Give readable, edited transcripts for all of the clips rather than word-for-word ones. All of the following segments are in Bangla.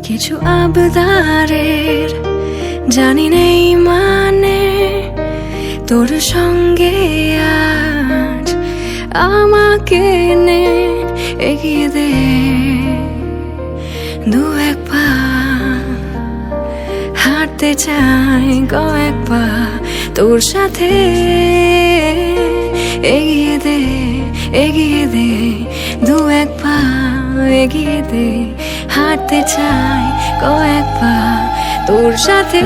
কিছু আবদারের জানি নেই মানে, তোর সঙ্গে আজ আমাকে নে এগিয়ে দে দু এক পা, হাঁটতে চাই কয়েক পা তোর সাথে, এগিয়ে দে দু এক পা, এগিয়ে দে, হাঁটতে চাই কয়েক পা তোর সাথে।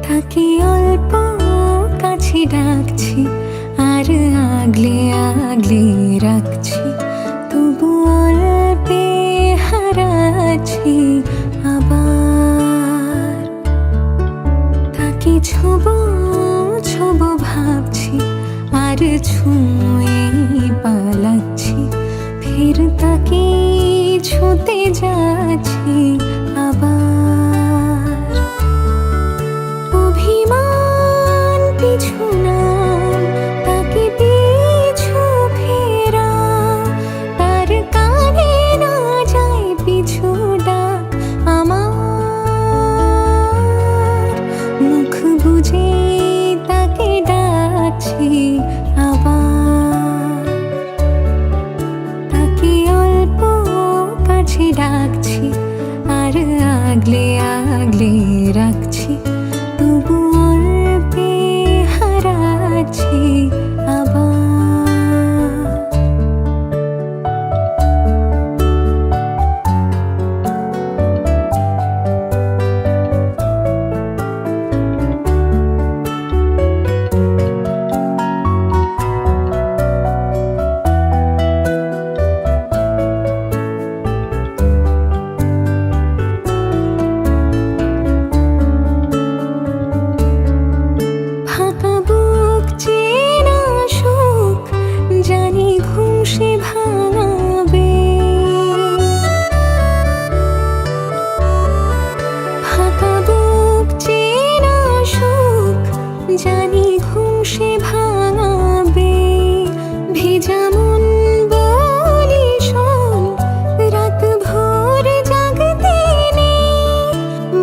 থাকি অল্প কাছে ডাকছি আর আগলে আগলে রাখছি, তবু অল্পে হারাচ্ছি আবার। তাকে ছোব ছোব ভাবছি আর ছুঁয়ে পালাচ্ছি, ফের তাকে ছুঁতে যাচ্ছি আবার। অভিমান পিছু নাম, তাকে পিছু ফেরা, তার কানে না যায় পিছু ডাক আমার। মুখ বুঝে তাকে ডাকছি আবার, তাকে অল্প কাছে ডাকছি আর আগলে আগলে রাখছি, তবু অল্পে হারাচ্ছি আবার। ফাঁকা বুক চেনা সুখ জানি ঘুম সে ভাঙাবে, ফাঁকা বুক চেনা সুখ জানি ঘুম সে ভাঙাবে। ভেজা মন বলি শোন, রাত ভোর জাগতে নেই,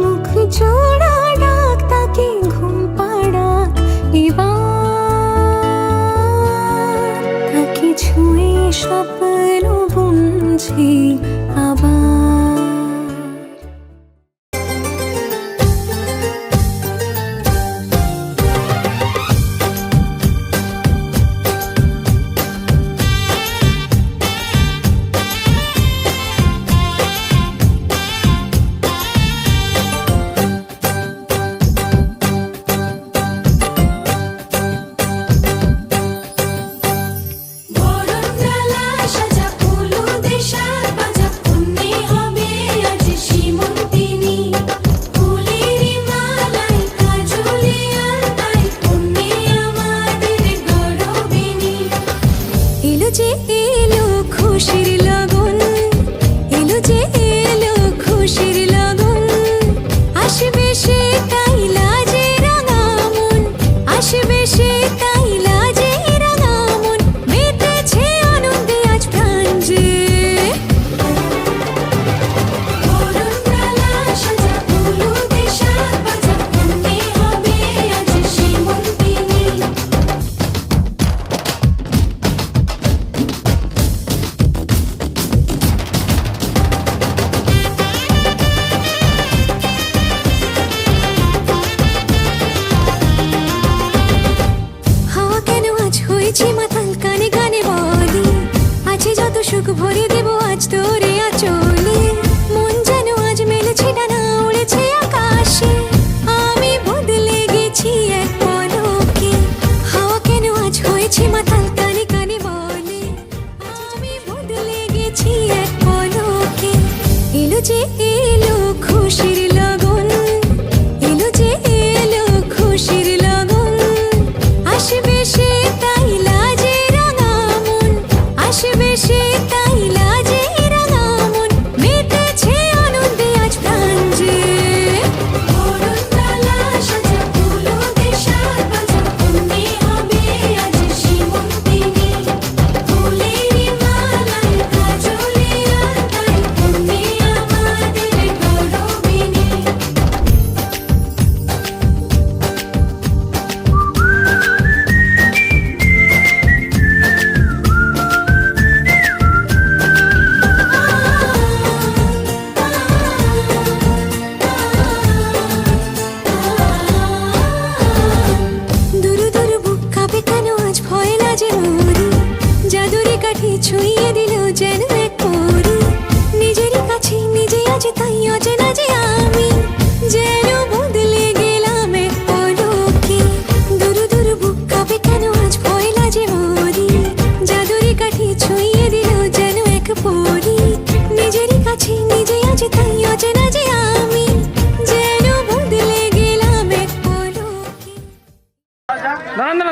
মুখ জোড়া ডাক তাকে ঘুম পাড়া এবার। তাকে ছুঁয়ে স্বপ্ন বুনছি আবার। বরণ ডালা সাজা উলু দেশার বাজা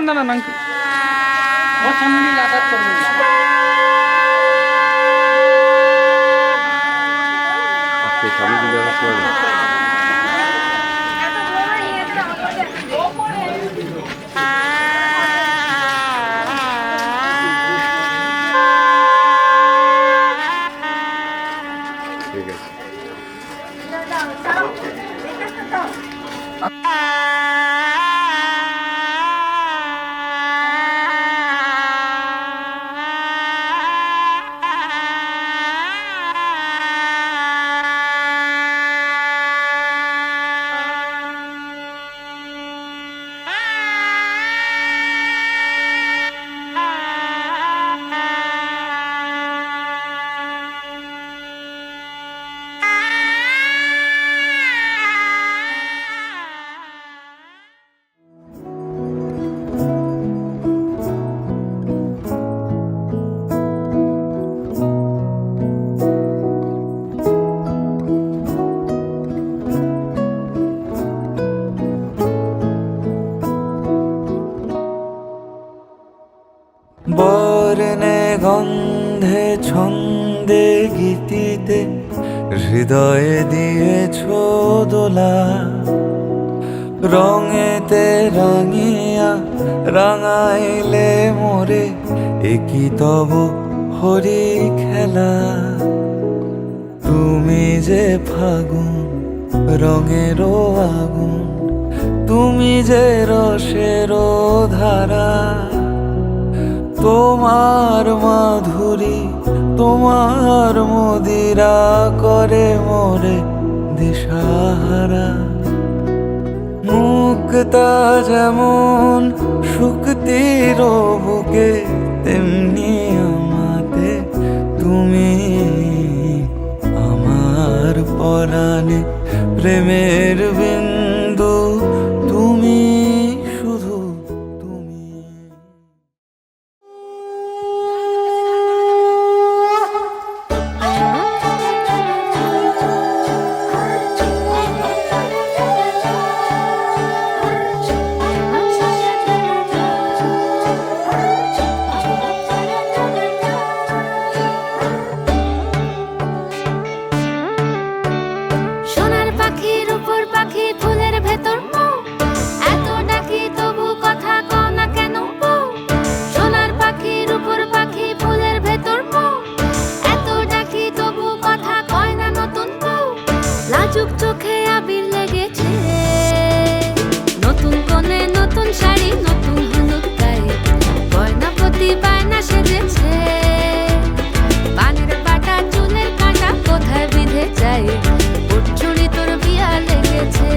দাঁড়ান আঙ্কেল, ওর সামনে দিয়ে যাতায়াত করবেন না। সামনে দিকে রাখতে পারবেন? ঠিক আছে। বর্ণে গন্ধে ছন্দে গীতিতে হৃদয়ে দিয়েছ দোলা, রঙেতে রাঙিয়া রাঙাইলে মোরে একই তব হরি খেলা। তুমি যে ফাগুন রঙেরও আগুন, তুমি যে রসেরও ধারা, তোমার মাধুরী তোমার মদিরা করে মোরে দিশাহারা। মুক্তা যেমন শুক্তির বুকে, তেমনি আমাতে তুমি আমার পরাণে প্রেমের বিন্দু, তুমি শুধু তুমি। সোনার পাখির উপর পাখি ফুলের ভেতর মৌ, এত ডাকি তবু কথা কও না কেন বউ। সোনার পাখির উপর পাখি ফুলের ভেতর মৌ, এত ডাকি তবু কথা কয় না নতুন বউ। লাজুক চোখে আবির লেগেছে, নতুন কোণে নতুন শাড়ি নতুন হলুদ গায়ে, গয়না প্রতি বায়না সেজেছে। পানের বাটা চুলের কাঁটা কোথায় বিঁধে যায়, চুড়ি তোর বিয়া লেগেছে।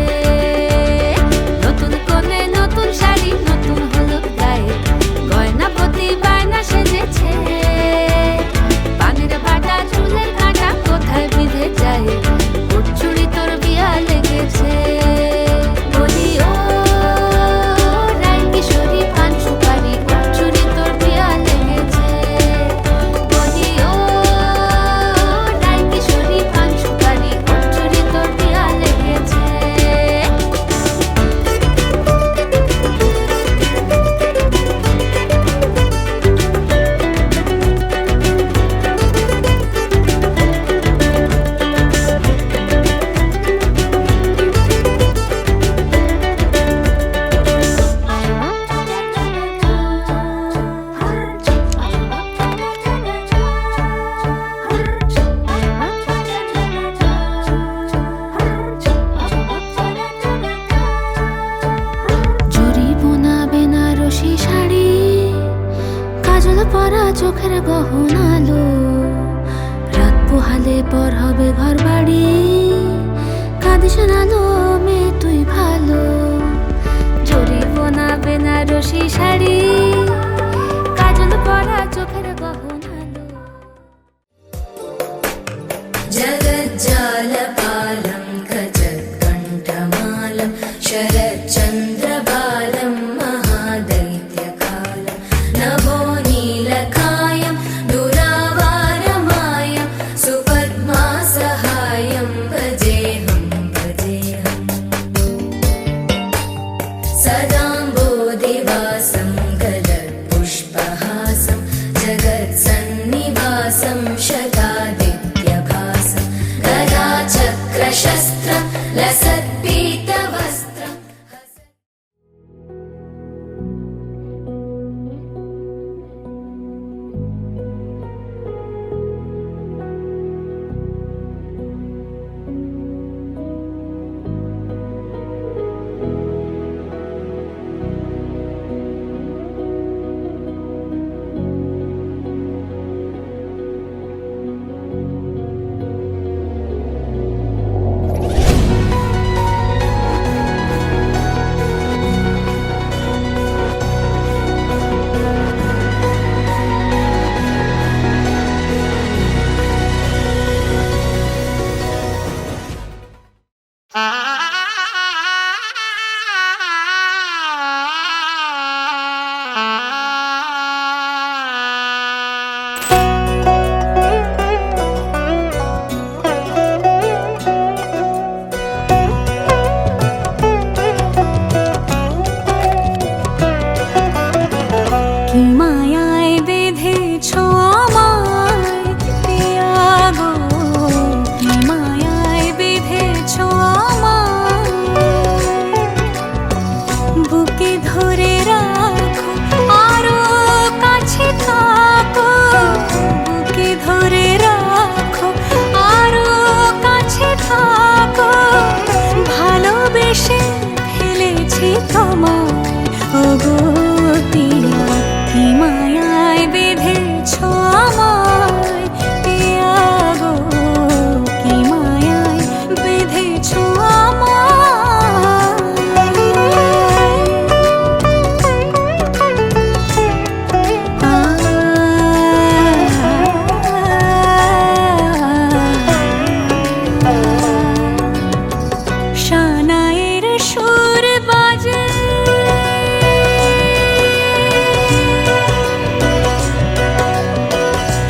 নতুন কোণে নতুন শাড়ি নতুন হলুদ গায়ে, গয়না প্রতি বায়না সেজেছে। পানের বাটা চুলের কাঁটা কোথায় বিঁধে যায়, চুড়ি তোর বিয়া লেগেছে। বলি ও রাই কিশোরী পান সুপারি, চুড়ি তোর বিয়া লেগেছে। বলি ও রাই কিশোরী পান সুপারি, চুড়ি তোর বিয়া লেগেছে। জরি বোনা বেনারসি শাড়ি, কাজল পরা চোখের গহনালো, রাত পোহালে পর হবে ঘর বাড়ি, কাঁদিস নালো মেয়ে তুই ভালো। জরি বোনা বেনারসি শাড়ি, কাজল পরা চোখের গহনালো। जगज्जालपालं खचत्कण्ठमालं शरच्चन्द्रबालं महादैत्यकालं नभो नीलकायं दुरावारमायं सुपद्मासहायं भजेऽहं भजेऽहं सदाम्बोधिवासम् लसत्पीतवस्त्रम् কি মায়ায় বেঁধেছো আমায় পিয়া গো, কি মায়ায় বেঁধেছো আমায়, বুকে ধরে রাখো আরো কাছে থাকো, বুকে ধরে রাখো আরো কাছে থাকো, ভালোবেসে ফেলেছি তোমায় ওগো পিয়া, কি মায়ায় বেঁধেছো আমায় পিয়া গো, কি মায়ায় বেঁধেছো শানায়ের সুর বাজে,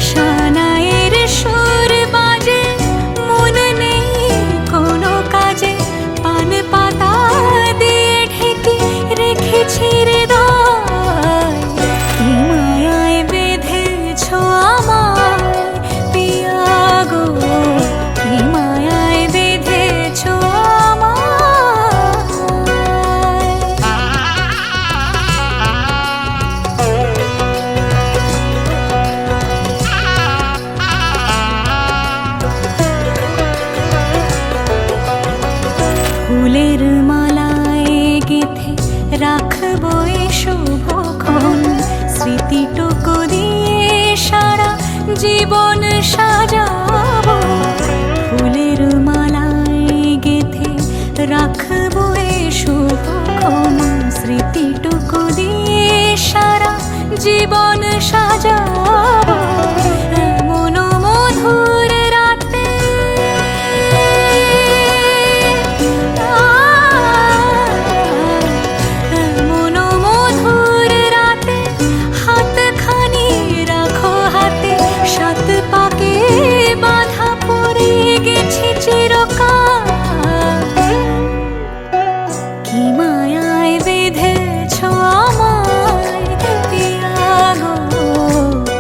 শানায়ের সুর বাজে, মন নেই কোনো কাজে, পান পাতা দিয়ে ঢেকে রেখেছি হৃদয়, কি মায়ায় বেঁধেছো আমায় পিয়া গো, কি মায়ায় বেঁধেছো ফুলের মালায় গেঁথে রাখবো এ শুভক্ষণ, স্মৃতিটুকু দিয়ে সারা জীবন সাজাবো, ফুলের মালায় গেঁথে রাখবো এ শুভক্ষণ, স্মৃতিটুকু দিয়ে সারা জীবন সাজাবো, এমন মধুর রাতে এমন মধুর রাতে হাতখানি রাখো হাতে, সাত পাকে বাঁধা পড়ে গেছি চিরকাল, কি মায়ায় বেঁধেছো আমায় পিয়া গো,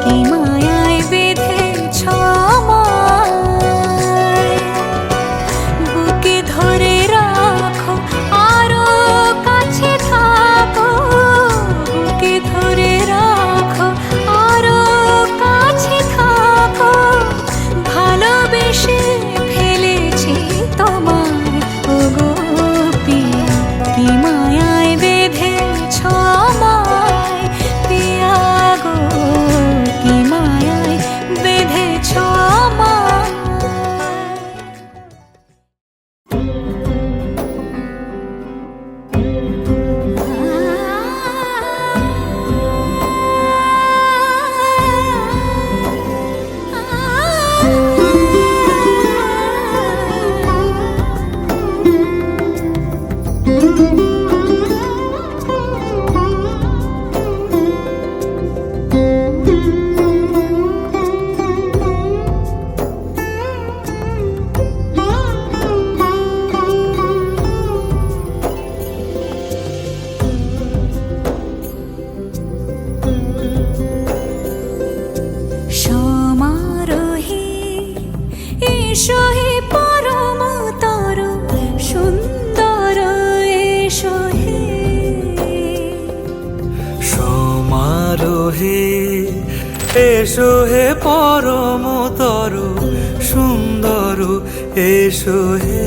কি মায়ায় হে এসো হে পরমতর সুন্দর এসো হে।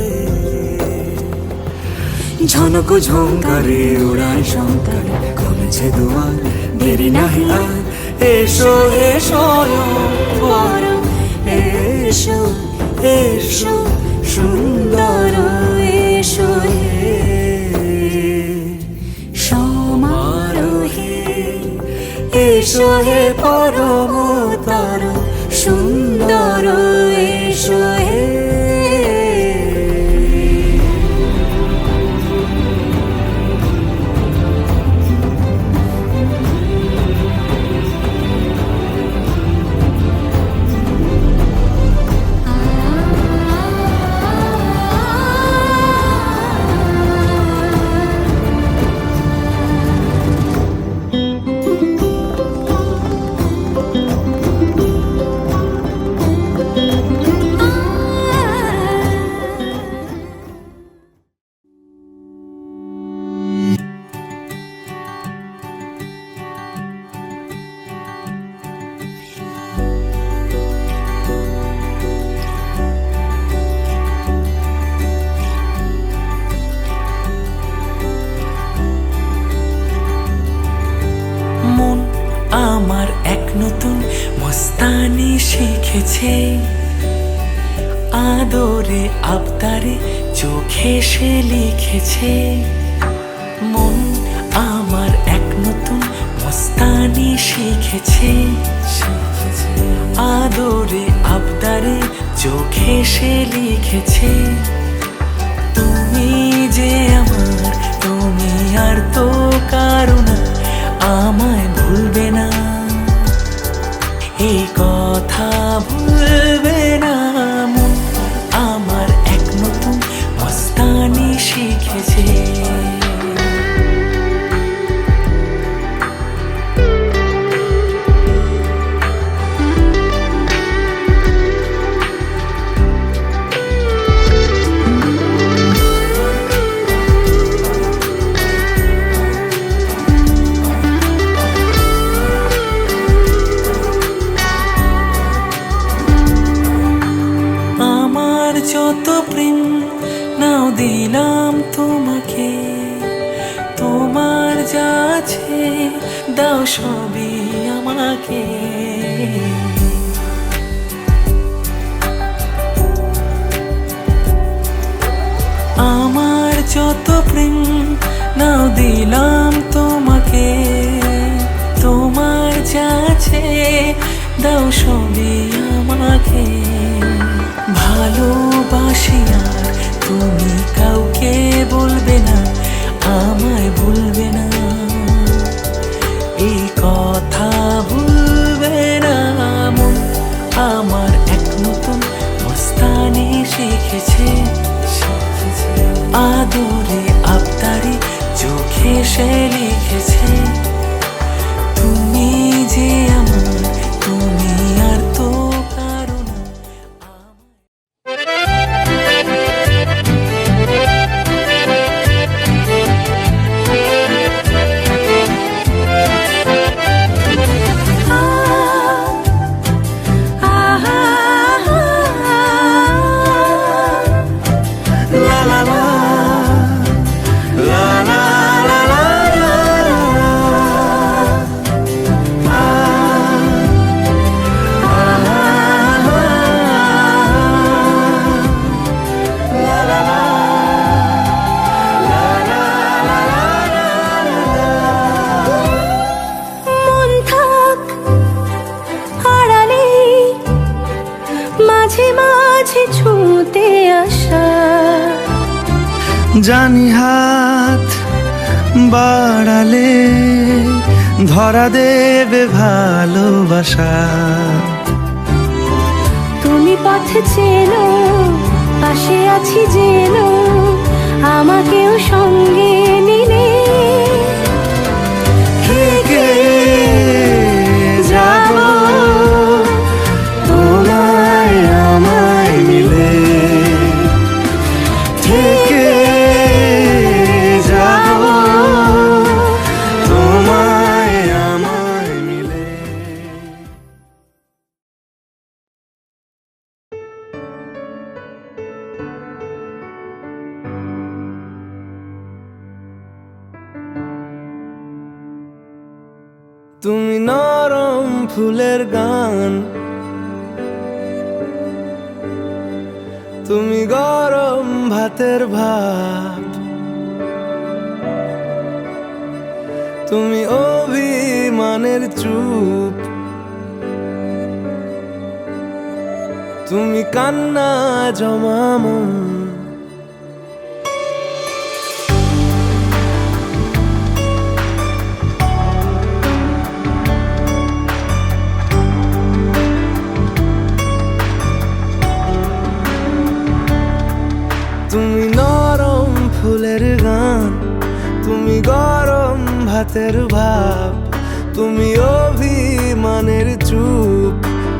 ঝনক ঝঙ্কারে উড়ায় শঙ্কারে খুলছে দুয়ার দেরি নাহি আর এসো হে স্বয়ংবর এসো এসো সুন্দর এসো হে সমারোহে এসো হে পরমতর সুন্দর এসো হে। আমার এক নতুন মস্তানি শিখেছে, আদরে আবদারে চোখে সে লিখেছে। মন আমার এক নতুন মস্তানি শিখেছে, আদরে আবদারে চোখে সে লিখেছে। তুমি যে আমার, তুমি আর তো কারো না, আমায় ভুলবে না, এই কথা ভুলবে না। মন আমার এক নতুন মস্তানি শিখেছে। যত প্রেম নাও দিলাম তোমাকে, তোমার যা আছে দাও সবই আমাকে। আমার যত প্রেম নাও দিলাম তোমাকে, তোমার যা আছে দাও সবই আমাকে। ভালোবাসি আর তুমি কাউকে বলবে না, আমায় ভুলবে না, এই কথা ভুলবে না। মন আমার এক নতুন মস্তানি শিখেছে, আদরে আবদারে চোখে সে লিখেছে। তুমি যে আমার, তুমি আর তো কারো না। ছুঁতে আসা জানি হাত বাড়ালে ধরা দেবে ভালোবাসা। তুমি পথ চেনো, পাশে আছি জেনো, আমাকেও সঙ্গে নিলে থেকে যাব তোমায় আমায় মিলে, থেকে যাব তোমায় আমায় মিলে। তুমি নরম ফুলের গান, তুমি গরম ভাতের ভাত, তুমি অভিমানের চুপ, তুমি কান্না জমা মন। তুমি নরম ফুলের গান, তুমি গরম ভাতের ভাব, তুমি অভিমানের চুপ,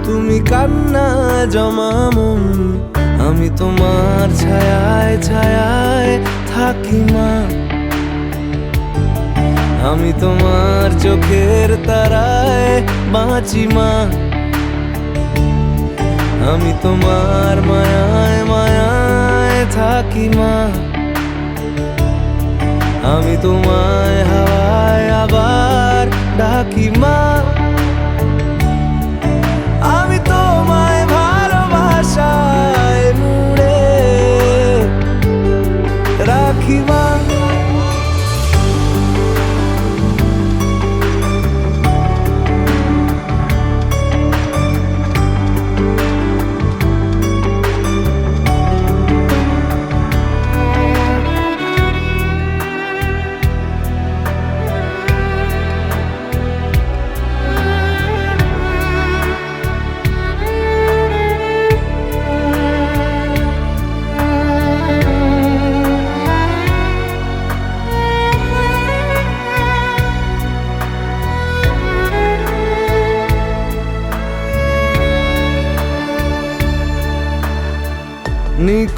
তুমি কান্না জমা মন। আমি তোমার ছায়ায় ছায়ায় থাকি মা, আমি তোমার চোখের তারায় বাঁচি মা, আমি তোমার মায়ায় মায়ায় থাকি মা, আমি তোমায় হাওয়ায় আবার ডাকি মা, আমি তোমায় ভালোবাসায় মুড়ে রাখি মা।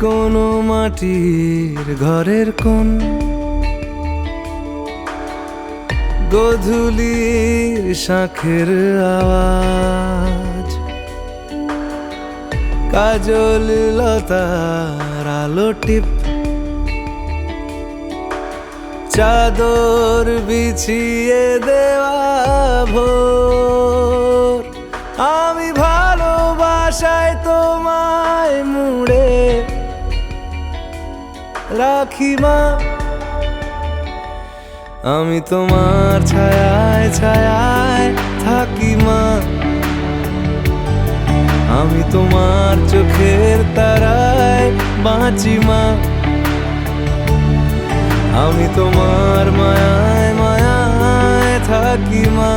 কোনো মাটির ঘরের কোন গোধূলির শাঁখের আওয়াজ, কাজল লতার আলো টিপ, চাদর বিছিয়ে দেওয়া ভোর, আমি ভালোবাসায় তোমায় মুড়ে রাখি মা, আমি তোমার ছায়ায় ছায়ায় থাকি মা, আমি তোমার চোখের তারায় বাঁচি মা, আমি তোমার মায়ায় মায়ায় থাকি মা।